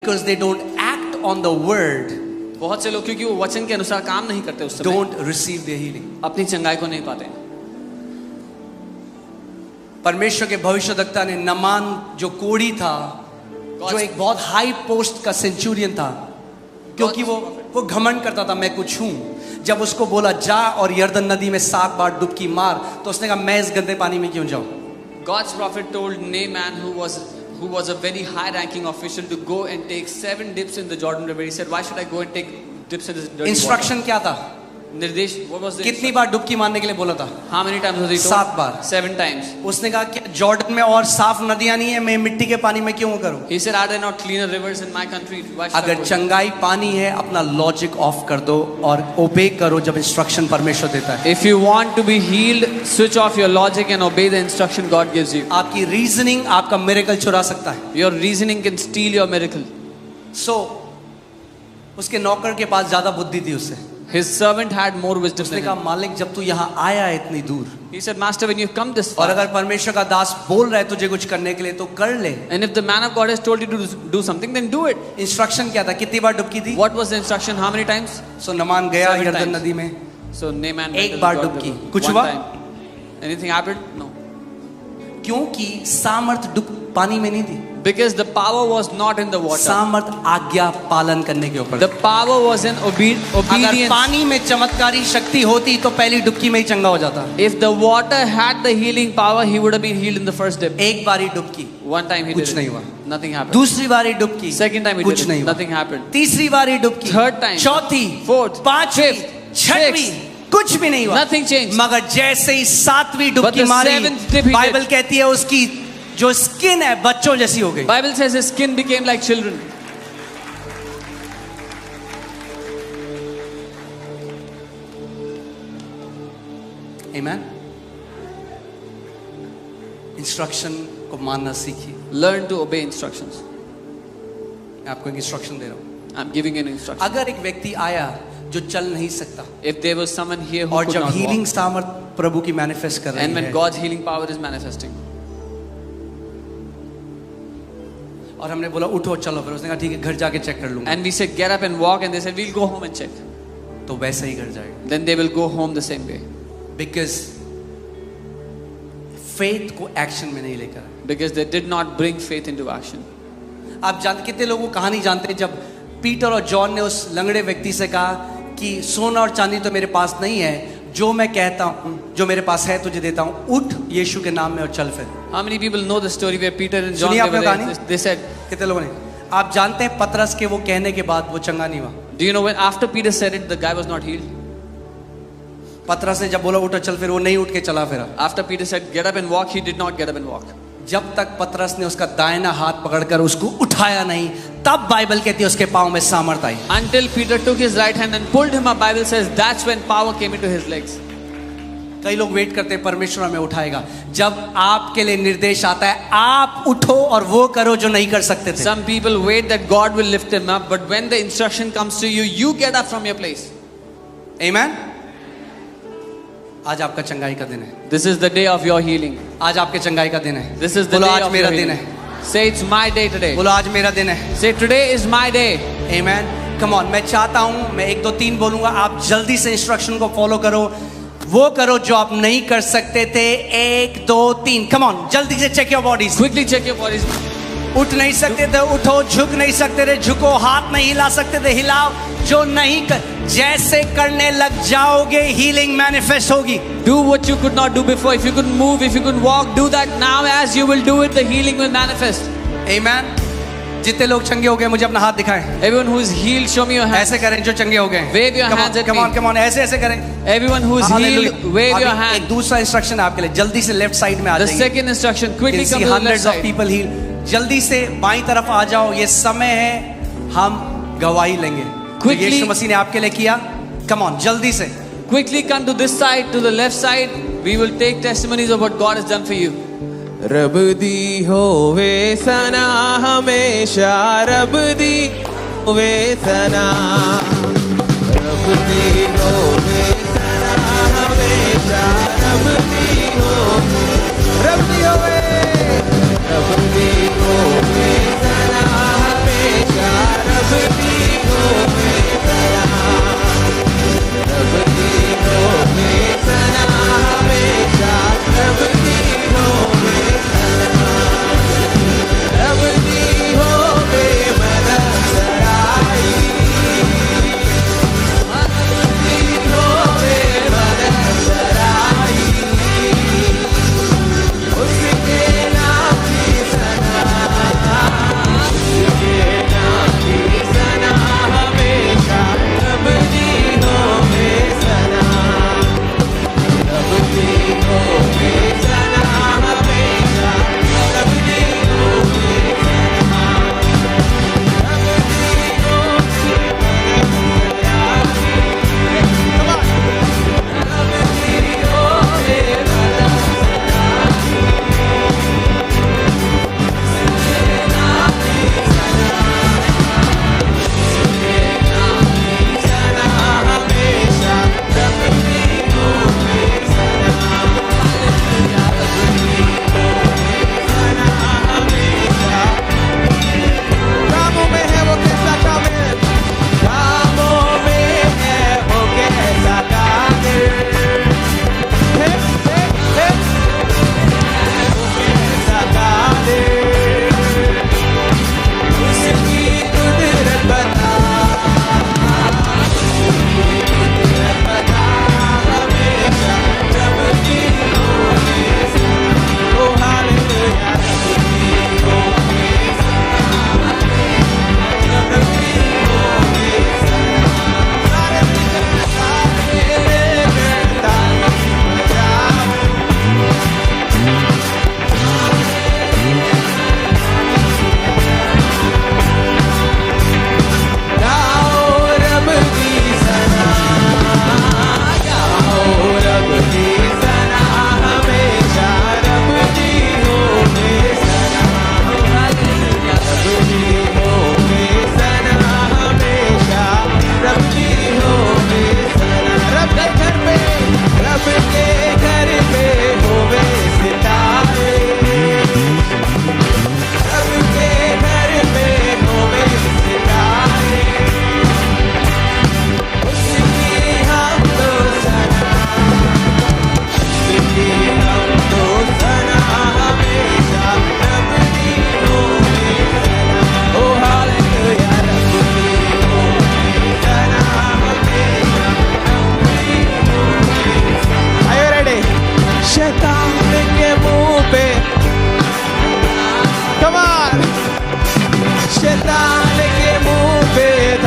because they don't act on the word, बहुत से लोग क्योंकि वो वचन के अनुसार काम नहीं करते उस समय don't receive their healing. अपनी चंगाई को नहीं पाते. परमेश्वर के भविष्यद्वक्ता ने नमान जो कोढ़ी था, जो एक बहुत हाई पोस्ट का सेंचुरियन था, क्योंकि वो घमंड करता था मैं कुछ हूं, जब उसको बोला जा और यर्दन नदी में 7 बार डुबकी मार, तो उसने कहा मैं इस गंदे पानी में क्यों जाऊं. God's prophet told Naaman, who was a very high-ranking official, to go and take 7 dips in the Jordan River. He said, why should I go and take dips in this dirty instruction क्या था? निर्देश. What was the कितनी बार डुबकी मारने के लिए बोला था? How many times was he told? 7 bar. 7 times. उसने कहा कि जॉर्डन में और साफ नदियां नहीं है, मैं मिट्टी के पानी में क्यों करूं? He said, are there not cleaner rivers in my country? Why should I अगर go? चंगाई पानी है, अपना लॉजिक ऑफ कर दो और ओबे करो जब इंस्ट्रक्शन परमेश्वर देता है. If you want to be healed, switch off your logic and obey the instruction God gives you. आपकी रीजनिंग आपका मिरेकल चुरा सकता है. Your reasoning can steal your miracle. सो उसके नौकर के पास ज्यादा बुद्धि थी उससे. His servant had more wisdom उसने than कहा him. मालिक जब तू यहाँ आया है इतनी दूर, He said, Master, when you've come this और far, अगर परमेश्वर का दास बोल रहा है तुझे कुछ करने के लिए तो कर ले. and if the man of God has told you to do something, then do it. Instruction क्या था? कितनी बार डुबकी दी? What was the instruction? How many times? सो नमान गया 7 यर्दन times. नदी में. So Naaman went एक to the बार Jordan डुबकी. River. कुछ One हुआ? time. Anything happened? No. क्योंकि सामर्थ पानी में नहीं थी. Because the power was not in the water. सामर्थ आज्ञा पालन करने के ऊपर. The power was in अगर obedience. पानी में चमत्कारी शक्ति होती तो पहली डुबकी में ही चंगा हो जाता. If the water had the healing power, he would have been healed in the first dip. एक बारी डुबकी, One time he कुछ did नहीं it. हुआ. Nothing happened. दूसरी बारी डुबकी, Second time he कुछ did it. नहीं हुआ. Nothing happened. तीसरी बारी डुबकी, Third time. चौथी, Fourth. पांचवी, Fifth. छठवीं, Sixth. कुछ भी नहीं हुआ. Nothing changed. मगर जैसे ही 7वीं But डुबकी the मारी, 7th dip he Bible did. कहती है उसकी जो स्किन है बच्चों जैसी हो गई. Bible says his skin became like children. Amen. Instruction को मानना सीखिए. Learn to obey instructions. मैं आपको एक इंस्ट्रक्शन दे रहा हूँ. I'm giving you an instruction. अगर एक व्यक्ति आया जो चल नहीं सकता, If there was someone here who और could जब not हीलिंग walk, सामर्थ प्रभु की मैनिफेस्ट कर and रही when है, God's healing power is manifesting, और हमने बोला उठो चलो, फिर उसने कहा ठीक है घर जाके चेक कर लूंगा, and we said get up and walk, and they said we'll go home and check, तो वैसा ही घर जाएगा. then they will go home the same way. Because faith को एक्शन में नहीं लेकर. Because they did not bring faith into action. आप जानते कितने लोगों को कहानी जानते हैं जब पीटर और जॉन ने उस लंगड़े व्यक्ति से कहा कि सोना और चांदी तो मेरे पास नहीं है, जो मैं कहता हूं जो मेरे पास है तुझे देता हूं, उठ यीशु के नाम में और चल फिर. How many people know the story where Peter and John सुनिए आपने कहानी? they said, कितने लोगों ने? आप जानते हैं पतरस के वो कहने के बाद वो चंगा नहीं हुआ. do you know when after Peter said it, the guy was not healed? पतरस ने जब बोला उठ चल फिर, वो नहीं उठ के चला फिरा. After Peter said get up and walk, he did not get up and walk. जब तक पतरस ने उसका दाहिना हाथ पकड़कर उसको उठाया नहीं, तब बाइबल कहती है उसके पांव में सामर्थ आई. Until Peter took his right hand and pulled him up, Bible says that's when power came into his legs. कई लोग वेट करते हैं परमेश्वर हमें उठाएगा. जब आपके लिए निर्देश आता है आप उठो और वो करो जो नहीं कर सकते थे. Some people wait that God will lift them up, but when the instruction comes to you, you get up from your place. Amen. आज आपका चंगाई का दिन है. This is the day of your healing. आज आपके चंगाई का दिन है. This is the बोलो day आज of मेरा your दिन healing. है. Say it's my day today. बोलो आज मेरा दिन है. Say today is my day. Amen. Come on, मैं चाहता हूं, मैं 1 2 3 बोलूंगा, आप जल्दी से इंस्ट्रक्शन को फॉलो करो. वो करो जो आप नहीं कर सकते थे. 1 2 3. Come on, जल्दी से check your bodies. Quickly check your bodies. उठ नहीं सकते थे उठो, झुक नहीं सकते थे झुको, हाथ नहीं हिला सकते थे हिलाओ. जो नहीं कर, जैसे करने लग जाओगे हीलिंग मैनिफेस्ट होगी. Do what you could not do before. If you could move, if you could walk, do that now. As you will do it, the healing will manifest. Amen. जितने लोग चंगे हो गए मुझे अपना हाथ दिखाएं. Everyone who is healed, show me your hands. ऐसे करें जो चंगे हो गए. Wave your hands at come me. on, come on, ऐसे ऐसे करें. Everyone who is healed, wave your एक hand. दूसरा इंस्ट्रक्शन आपके लिए, जल्दी से लेफ्ट साइड में आ The जाइए. second instruction, quickly You'll come see to the left hundreds of side. people healed. जल्दी से बाईं तरफ आ जाओ. ये समय है हम गवाही लेंगे. Quickly. यीशु मसीह ने आपके लिए किया. Come on, जल्दी से. Quickly come to this side, to the left side. We will take testimonies of what God has done for you. रब दी होवे सना हमेशा, रब दी होवे सना, रब दी होवे सना हमेशा, रब दी होवे, रब दी होवे, रब दी होवे सना हमेशा,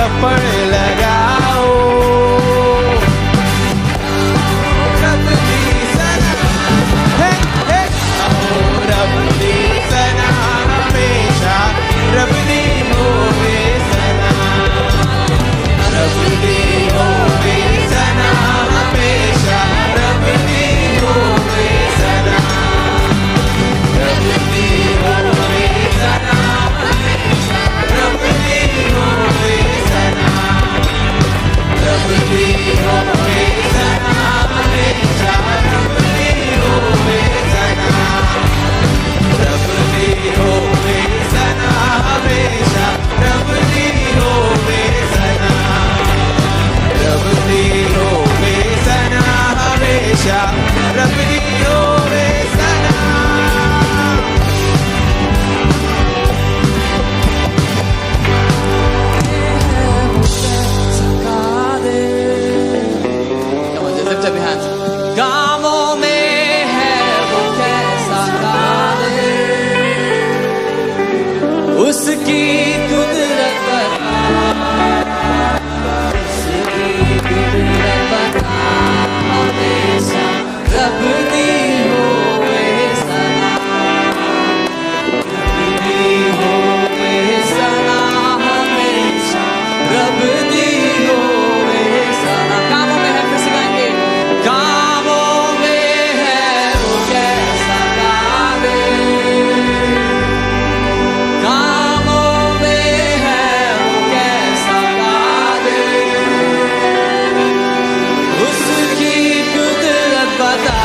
थप्पड़ लगाओ। रब दी सना, हे हे रब दी सना हमेशा, रब दी होवे सना, रब दी होवे सना हमेशा, रब दी होवे सना, रब दी होवे सना हमेशा, रब दी होवे सना, रब दी होवे सना हमेशा, रब दी होवे सना, रब दी होवे सना हमेशा, रब दी होवे सना, रब दी होवे सना हमेशा, रब दी होवे सना। Come on, just lift up your hands. गामों में है वो कैसा कादिर, उसकी कुदरत बता, उसकी कुदरत बता हमेशा, रब दी होवे सना, रब दी होवे सना हमेशा, रब दी होवे सना। कामों में है, फिर से गाएंगे। कामों में है वो कैसा कादिर, कामों में है वो कैसा कादिर, उसकी कुदरत बता,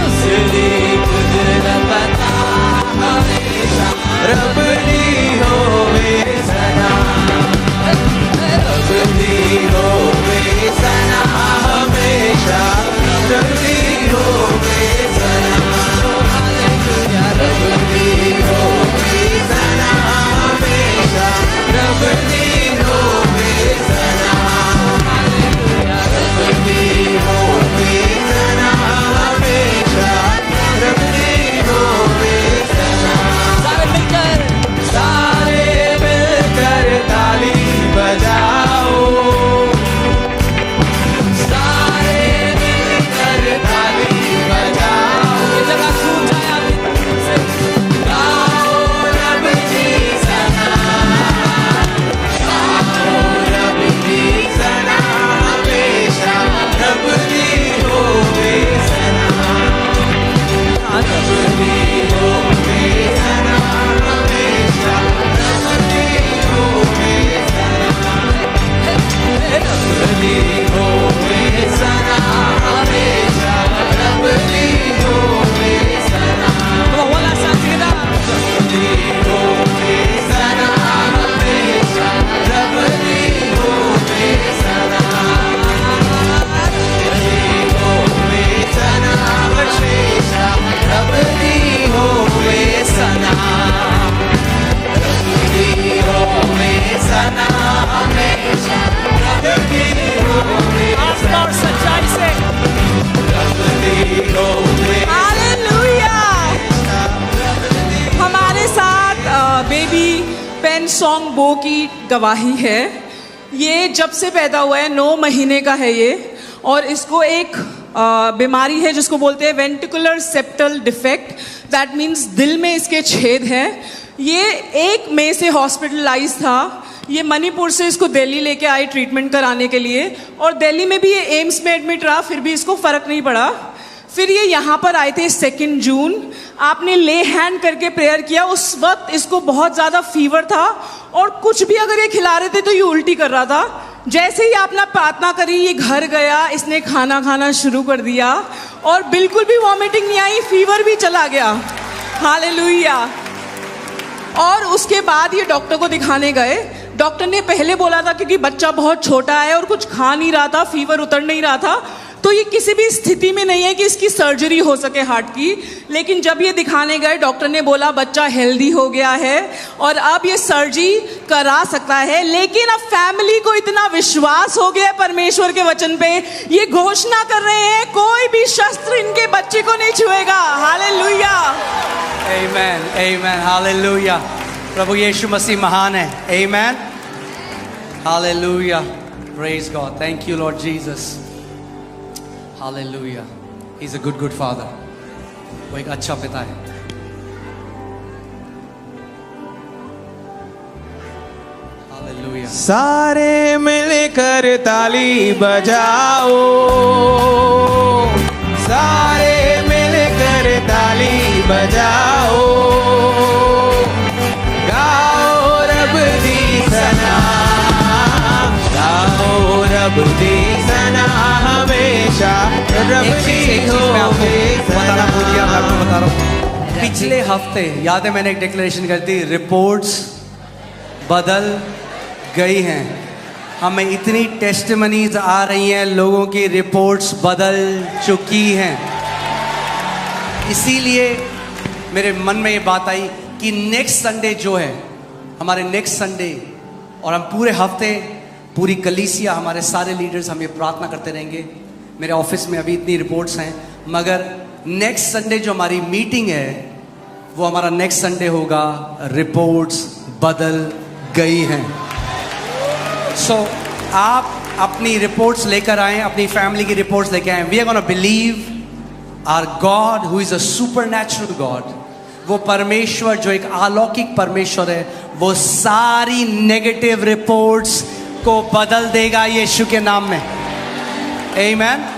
उसकी कुदरत बता हमेशा, रब दी होवे सना, रब दी होवे सना हमेशा, रब दी होवे सना, रब दी होवे सना हमेशा, रब दी होवे सना, रब दी होवे सना हमेशा, रब दी होवे सना। सारे मिलकर ताली बजाओ, सारे मिलकर ताली बजाओ, ये जगह छूट जाए अभी से। गाओ रब दी सना, गाओ रब दी सना हमेशा, रब दी होवे सना, रब दी होवे सना हमेशा, रब दी होवे सना, रब दी होवे सना हमेशा, रब दी होवे सना, Come on, one last time together. रब दी होवे सना हमेशा, रब दी होवे सना, रब दी होवे सना हमेशा, रब दी होवे सना, रब दी होवे सना हमेशा, रब दी होवे आस्था और सच्चाई से रब दी होवे हालेलुया। हमारे साथ बेबी पेन सॉन्ग बो की गवाही है। ये जब से पैदा हुआ है 9 महीने का है ये, और इसको एक बीमारी है जिसको बोलते हैं ventricular septal defect, that means दिल में इसके छेद हैं। ये 1 मई से हॉस्पिटलाइज था। ये मणिपुर से इसको दिल्ली लेके आए ट्रीटमेंट कराने के लिए, और दिल्ली में भी ये एम्स में एडमिट रहा, फिर भी इसको फ़र्क नहीं पड़ा। फिर ये यहाँ पर आए थे 2 जून। आपने ले हैंड करके प्रेयर किया। उस वक्त इसको बहुत ज़्यादा फीवर था, और कुछ भी अगर ये खिला रहे थे तो ये उल्टी कर रहा था। जैसे ही आपने प्रार्थना करी, ये घर गया, इसने खाना खाना शुरू कर दिया, और बिल्कुल भी वॉमिटिंग नहीं आई, फीवर भी चला गया। हालेलुया। और उसके बाद ये डॉक्टर को दिखाने गए। डॉक्टर ने पहले बोला था क्योंकि बच्चा बहुत छोटा है और कुछ खा नहीं रहा था, फीवर उतर नहीं रहा था, तो ये किसी भी स्थिति में नहीं है कि इसकी सर्जरी हो सके हार्ट की। लेकिन जब ये दिखाने गए, डॉक्टर ने बोला बच्चा हेल्दी हो गया है और अब ये सर्जरी करा सकता है। लेकिन अब फैमिली को इतना विश्वास हो गया परमेश्वर के वचन पे, ये घोषणा कर रहे हैं कोई भी शस्त्र इनके बच्चे को नहीं छुएगा। हालेलुया, आमेन, आमेन, हालेलुया। प्रभु यीशु मसीह महान है। आमेन। Hallelujah. Praise God. Thank you, Lord Jesus. Hallelujah. He's a good father. वो एक अच्छा पिता है. Hallelujah. सारे मिलकर ताली बजाओ, सारे मिलकर ताली बजाओ, गाओ रब दी सना, गाओ रब दी सना हमेशा, रब दी बताना भूल गया, मैं आपको बता रहा हूँ. पिछले हफ्ते याद है मैंने एक डिक्लेरेशन कर दी, रिपोर्ट्स बदल गई हैं. हमें इतनी टेस्टिमनीज आ रही हैं, लोगों की रिपोर्ट्स बदल चुकी हैं. इसीलिए मेरे मन में ये बात आई कि नेक्स्ट संडे जो है, हमारे नेक्स्ट संडे, और हम पूरे हफ्ते, पूरी कलीसिया, हमारे सारे लीडर्स, हम ये प्रार्थना करते रहेंगे. मेरे ऑफिस में अभी इतनी रिपोर्ट्स हैं, मगर नेक्स्ट संडे जो हमारी मीटिंग है, वो हमारा नेक्स्ट संडे होगा रिपोर्ट्स बदल गई हैं. सो आप अपनी रिपोर्ट्स लेकर आएं, अपनी फैमिली की रिपोर्ट्स लेकर आएं. We are gonna believe our God who is a supernatural God. वो परमेश्वर जो एक अलौकिक परमेश्वर है, वो सारी नेगेटिव रिपोर्ट्स को बदल देगा यीशु के नाम में. आमीन.